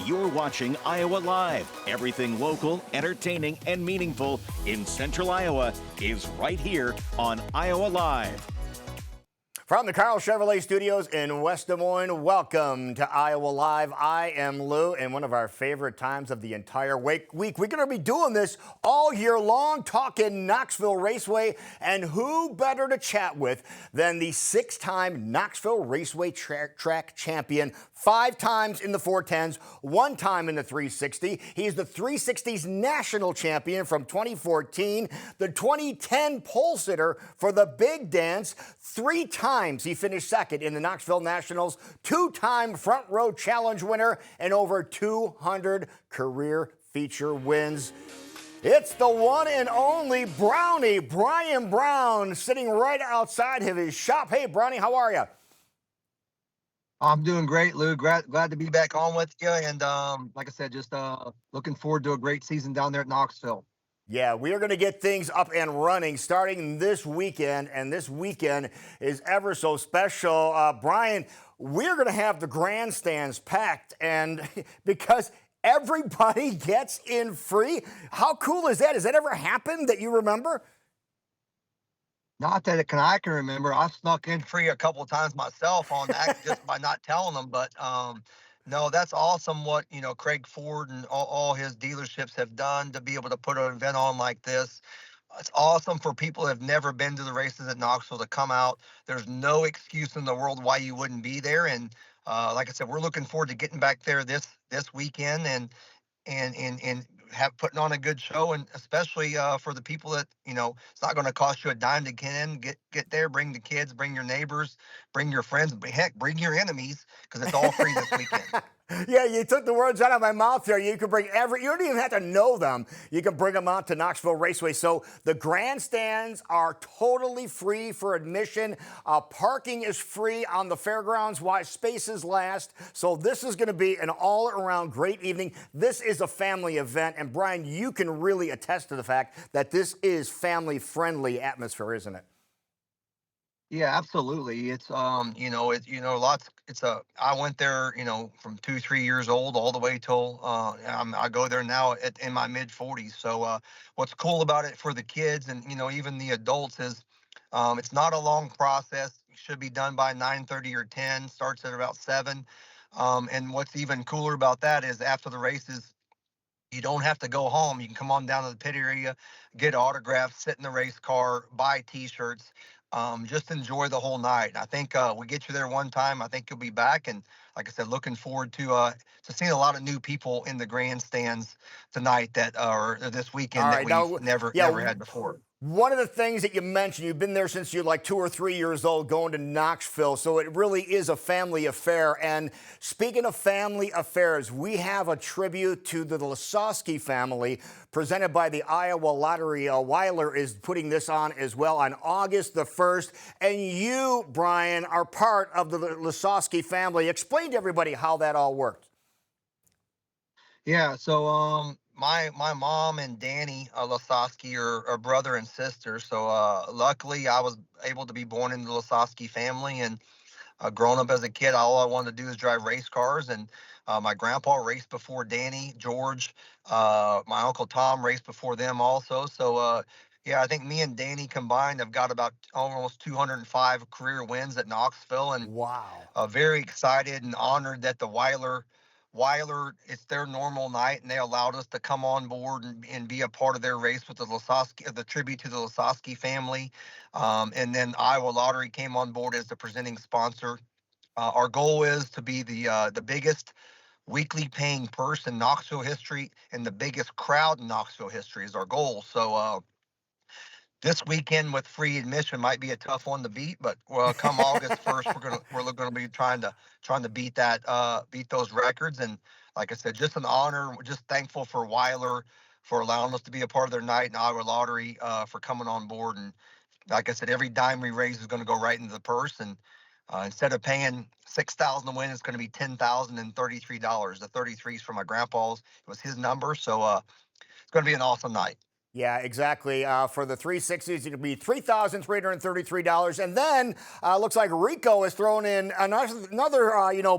You're watching Iowa Live. Everything local, entertaining, and meaningful in Central Iowa is right here on Iowa Live. From the Carl Chevrolet Studios in West Des Moines, welcome to Iowa Live. I am Lou, and one of our favorite times of the entire week. We're going to be doing this all year long, talking Knoxville Raceway, and who better to chat with than the six-time Knoxville Raceway track champion, 5 times in the 410s, 1 time in the 360. He's the 360s national champion from 2014, the 2010 pole sitter for the Big Dance, 3 times he finished second in the Knoxville Nationals, 2-time front row challenge winner, and over 200 career feature wins. It's the one and only Brownie, Brian Brown, sitting right outside of his shop. Hey, Brownie, how are you? I'm doing great, Lou. Glad to be back on with you. And like I said, just looking forward to a great season down there at Knoxville. Yeah, we are going to get things up and running starting this weekend, and this weekend is ever so special. Brian, we're going to have the grandstands packed, and because everybody gets in free. How cool is that? Has that ever happened that you remember? Not that I can remember. I snuck in free a couple of times myself on that just by not telling them. But no, that's awesome what, Kraig Ford and all his dealerships have done to be able to put an event on like this. It's awesome for people who have never been to the races at Knoxville to come out. There's no excuse in the world why you wouldn't be there. And like I said, we're looking forward to getting back there this weekend and have putting on a good show, and especially for the people that it's not going to cost you a dime to get in. Get there, bring the kids, bring your neighbors, bring your friends, heck, bring your enemies, because it's all free this weekend. Yeah, you took the words out of my mouth there. You can bring you don't even have to know them. You can bring them out to Knoxville Raceway. So the grandstands are totally free for admission. Parking is free on the fairgrounds while spaces last. So this is going to be an all-around great evening. This is a family event. And Brian, you can really attest to the fact that this is family-friendly atmosphere, isn't it? Yeah, absolutely. It's lots. I went there, from 2, 3 years old all the way till I go there now in my mid 40s. So what's cool about it for the kids and even the adults is it's not a long process. It should be done by 9:30 or 10. Starts at about 7. And what's even cooler about that is after the races, you don't have to go home. You can come on down to the pit area, get autographs, sit in the race car, buy T-shirts, just enjoy the whole night. I think we get you there one time. I think you'll be back. And like I said, looking forward to seeing a lot of new people in the grandstands tonight that are this weekend that we've never had before. One of the things that you mentioned, you've been there since you're like 2 or 3 years old going to Knoxville, so it really is a family affair. And speaking of family affairs, we have a tribute to the Lasowski family presented by the Iowa Lottery. Weiler is putting this on as well on August the 1st. And you, Brian, are part of the Lasowski family. Explain to everybody how that all worked. Yeah, so my mom and Danny Lasowski are brother and sister. So luckily, I was able to be born into the Lasowski family, and growing up as a kid, all I wanted to do is drive race cars. And my grandpa raced before Danny, George. My uncle Tom raced before them also. So yeah, I think me and Danny combined have got about almost 205 career wins at Knoxville, and wow, very excited and honored that the Weiler, it's their normal night, and they allowed us to come on board and be a part of their race with the Lasowski, the tribute to the Lasowski family. And then Iowa Lottery came on board as the presenting sponsor. Our goal is to be the biggest weekly paying purse in Knoxville history and the biggest crowd in Knoxville history is our goal. So this weekend with free admission might be a tough one to beat, but come August 1st, we're gonna be trying to beat those records. And like I said, just an honor. We're just thankful for Weiler for allowing us to be a part of their night, and Iowa Lottery for coming on board. And like I said, every dime we raise is going to go right into the purse. And instead of paying $6,000 to win, it's going to be $10,033. The 33s for my grandpa's. It was his number, so it's going to be an awesome night. Yeah, exactly. For the 360s, it'll be $3,333. And then looks like Rico is throwing in another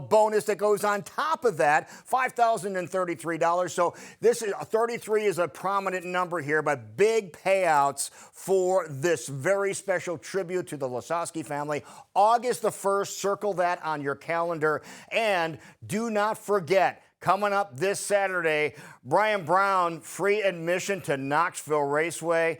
bonus that goes on top of that, $5,033. So this is 33 is a prominent number here, but big payouts for this very special tribute to the Lasowski family. August the 1st, circle that on your calendar. And do not forget, coming up this Saturday, Brian Brown, free admission to Knoxville Raceway.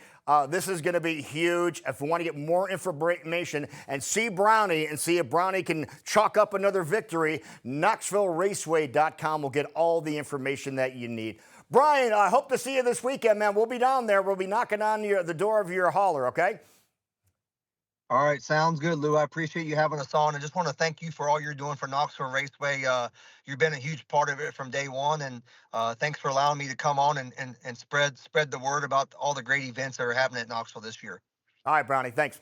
This is going to be huge. If we want to get more information and see Brownie and see if Brownie can chalk up another victory, KnoxvilleRaceway.com will get all the information that you need. Brian, I hope to see you this weekend, man. We'll be down there. We'll be knocking on the door of your hauler, okay? All right, sounds good, Lou. I appreciate you having us on, and just want to thank you for all you're doing for Knoxville Raceway. You've been a huge part of it from day one, and thanks for allowing me to come on and spread the word about all the great events that are happening at Knoxville this year. All right, Brownie, thanks.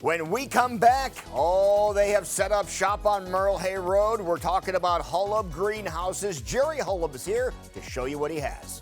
When we come back, they have set up shop on Merle Hay Road. We're talking about Hullub Greenhouses. Jerry Hullub is here to show you what he has.